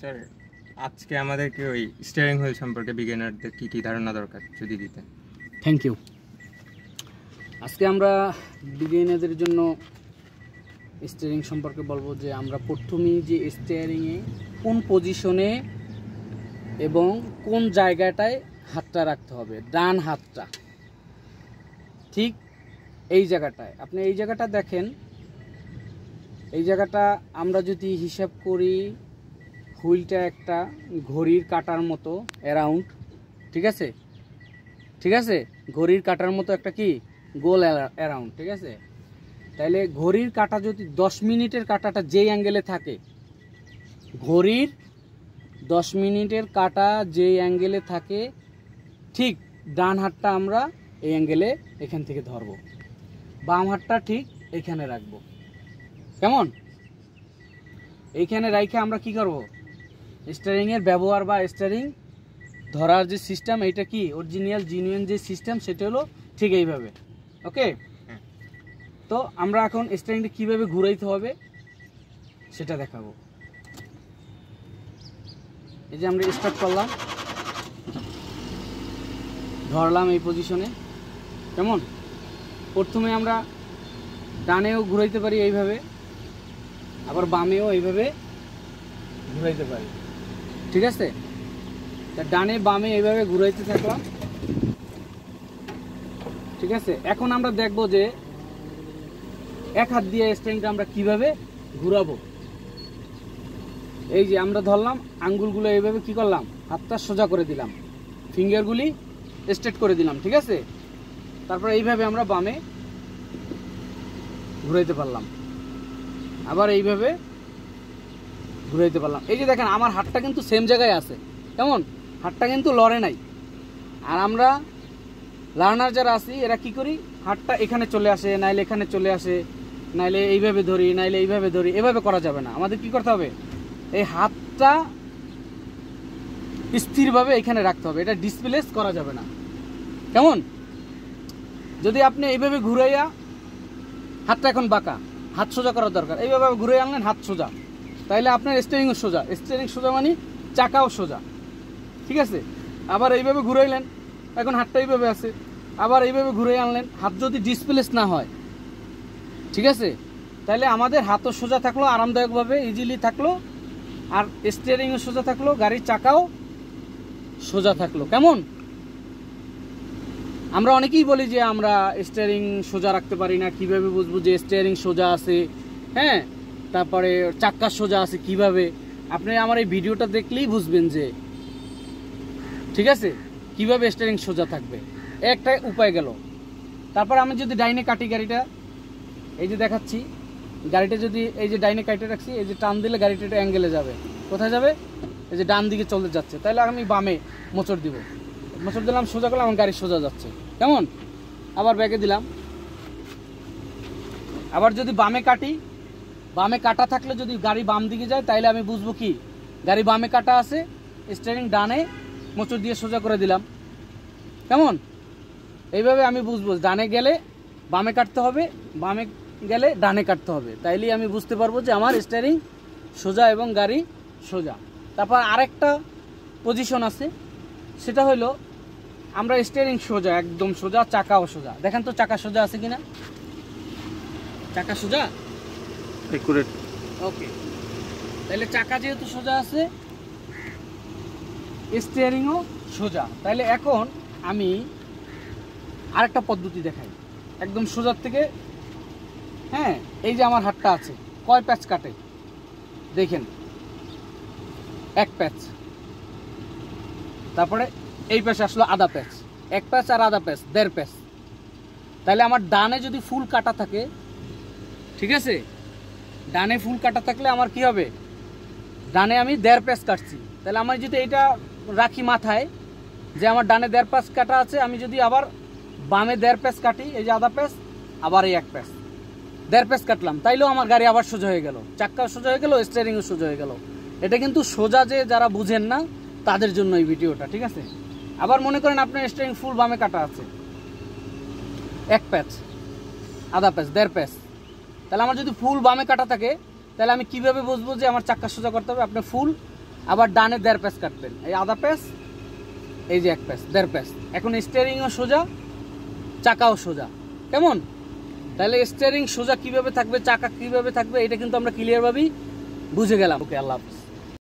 Sir আজকে আমাদেরকে ওই স্টিয়ারিং হুইল সম্পর্কে বিগিনারদের কী কী ধারণা দরকার যদি দিতেন। Thank you. আজকে আমরা বিগিনারদের জন্য স্টিয়ারিং সম্পর্কে বলবো যে আমরা প্রথমেই যে স্টিয়ারিংয়ে কোন পজিশনে এবং কোন জায়গাটায় হাতটা রাখতে হবে। ডান হাতটা ঠিক এই জায়গাটায়, আপনি এই জায়গাটা দেখেন, এই জায়গাটা আমরা যদি হিসাব করি হুইলটা একটা ঘড়ির কাঁটার মতো অ্যারাউন্ড, ঠিক আছে, ঠিক আছে, ঘড়ির কাঁটার মতো একটা কি গোল অ্যারাউন্ড, ঠিক আছে। তাইলে ঘড়ির কাঁটা যদি 10 মিনিটের কাঁটাটা যেই অ্যাঙ্গেলে থাকে, ঘড়ির 10 মিনিটের কাঁটা যেই অ্যাঙ্গেলে থাকে, ঠিক ডান হাতটা আমরা এই অ্যাঙ্গেলে এখান থেকে ধরবো, বাম হাতটা ঠিক এখানে রাখবো। কেমন? এইখানে রাইখে আমরা কি করব, স্টিয়ারিংয়ের ব্যবহার বা স্টিয়ারিং ধরার যে সিস্টেম, এইটা কি অরিজিনাল জিনুইন যে সিস্টেম, সেটা হলো ঠিক এইভাবে। ওকে, তো আমরা এখন স্টিয়ারিংটা কীভাবে ঘুরাইতে হবে সেটা দেখাবো। এই যে আমরা স্টার্ট করলাম, ধরলাম এই পজিশনে। কেমন? প্রথমে আমরা ডানেও ঘুরাইতে পারি এইভাবে, আবার বামেও এইভাবে ঘুরাইতে পারি, ঠিক আছে। তা ডানে বামে এইভাবে ঘুরাইতে থাকলাম, ঠিক আছে। এখন আমরা দেখব যে এক হাত দিয়ে স্টিয়ারিংটা আমরা কিভাবে ঘুরাবো। এই যে আমরা ধরলাম, আঙ্গুলগুলো এইভাবে কি করলাম, হাতটা সোজা করে দিলাম, ফিঙ্গারগুলি স্ট্রেট করে দিলাম, ঠিক আছে। তারপর এইভাবে আমরা বামে ঘুরাইতে পারলাম, আবার এইভাবে ঘুরাইতে পারলাম। এই যে দেখেন আমার হাতটা কিন্তু সেম জায়গায় আছে, কেমন, হাতটা কিন্তু লড়ে নাই। আর আমরা লার্নার যারা আছি এরা কি করি, হাতটা এখানে চলে আসে, নাইলে এখানে চলে আসে, নাইলে এইভাবে ধরি, নাইলে এইভাবে ধরি, এভাবে করা যাবে না। আমাদের কি করতে হবে, এই হাতটা স্থিরভাবে এখানে রাখতে হবে, এটা ডিসপ্লেস করা যাবে না। কেমন? যদি আপনি এইভাবে ঘুরাইয়া, হাতটা এখন বাঁকা, হাত সোজা করার দরকার, এইভাবে ঘুরে আনলেন হাত সোজা, তাইলে আপনার স্টিয়ারিংও সোজা, স্টিয়ারিং সোজা মানে চাকাও সোজা, ঠিক আছে। আবার এইভাবে ঘুরাইলেন, এখন হাতটা এইভাবে আছে, আবার এইভাবে ঘুরে আনলেন, হাত যদি ডিসপ্লেস না হয়, ঠিক আছে, তাইলে আমাদের হাতও সোজা থাকলো আরামদায়কভাবে, ইজিলি থাকলো, আর স্টিয়ারিংও সোজা থাকলো, গাড়ির চাকাও সোজা থাকলো। কেমন? আমরা অনেকেই বলি যে আমরা স্টিয়ারিং সোজা রাখতে পারি না, কিভাবে বুঝবো যে স্টিয়ারিং সোজা আছে, হ্যাঁ, তারপরে চাক্কা সোজা আছে কিভাবে। আপনি আমার এই ভিডিওটা দেখলেই বুঝবেন যে, ঠিক আছে, কিভাবে স্টিয়ারিং সোজা থাকবে, একটা উপায় গেল। তারপর আমি যদি ডাইনে কাটি গাড়িটা, এই যে দেখাচ্ছি, গাড়িটা যদি এই যে ডাইনে কাটে রাখছি, এই যে টান দিলে গাড়িটা একটা অ্যাঙ্গেলে যাবে, কোথায় যাবে, এই যে ডান দিকে চলে যাচ্ছে, তাহলে আমি বামে মোচড় দিব, মোচড় দিলাম, সোজা করলাম, আমার গাড়ি সোজা যাচ্ছে। কেমন? আবার ব্যাগে দিলাম, আবার যদি বামে কাটি, বামে কাটা থাকলে যদি গাড়ি বাম দিকে যায়, তাইলে আমি বুঝবো কি গাড়ি বামে কাটা আছে, স্টিয়ারিং ডানে মোচড় দিয়ে সোজা করে দিলাম। কেমন? এইভাবে আমি বুঝবো ডানে গেলে বামে কাটতে হবে, বামে গেলে ডানে কাটতে হবে, তাইলেই আমি বুঝতে পারবো যে আমার স্টিয়ারিং সোজা এবং গাড়ি সোজা। তারপর আরেকটা পজিশন আছে, সেটা হলো আমরা স্টিয়ারিং সোজা, একদম সোজা, চাকাও সোজা। দেখেন তো চাকা সোজা আছে কিনা, চাকা সোজা, একুরেট। ওকে, তাহলে চাকা যেহেতু সোজা আছে, স্টিয়ারিংও সোজা। তাহলে এখন আমি আরেকটা পদ্ধতি দেখাই, একদম সোজার থেকে। হ্যাঁ, এই যে আমার হাতটা আছে, কয় প্যাচ কাটে দেখেন, এক প্যাচ, তারপরে এই প্যাচ আসলো আধা প্যাচ, এক প্যাচ আর আধা প্যাচ, 1.5 প্যাচ। তাহলে আমার ডানে যদি ফুল কাটা থাকে, ঠিক আছে, ডানে ফুল কাটা থাকলে আমার কি হবে, ডানে আমি 1.5 প্যাচ কাটছি, তাহলে আমার যদি এইটা রাখি মাথায় যে আমার ডানে 1.5 প্যাচ কাটা আছে, আমি যদি আবার বামে 1.5 প্যাচ কাটি, এই যে আধা প্যাচ, আবার এই 1 প্যাচ, 1.5 প্যাচ কাটলাম, তাইলেও আমার গাড়ি আবার সোজা হয়ে গেল, চাক্কাও সোজা হয়ে গেল, স্টিয়ারিংও সোজা হয়ে গেল। এটা কিন্তু সোজা যে যারা বুঝেন না তাদের জন্য এই ভিডিওটা, ঠিক আছে। আবার মনে করেন আপনার স্টিয়ারিং ফুল বামে কাটা আছে, 1 প্যাচ, আধা প্যাচ, 1.5 প্যাচ, তাহলে আমার যদি ফুল বামে কাটা থাকে, তাহলে আমি কিভাবে বুঝবো যে আমার চাক্কা সোজা করতে হবে। আপনি ফুল আবার ডানে 1.5 প্যাচ কাটবেন, এই আধা প্যাচ, এই যে 1 প্যাচ, 1.5 প্যাচ। এখন স্টিয়ারিংও সোজা, চাকাও সোজা। কেমন? তাহলে স্টিয়ারিং সোজা কিভাবে থাকবে, চাকা কিভাবে থাকবে, এটা কিন্তু আমরা ক্লিয়ারভাবেই বুঝে গেলাম। ওকে, আল্লাহ হাফেজ।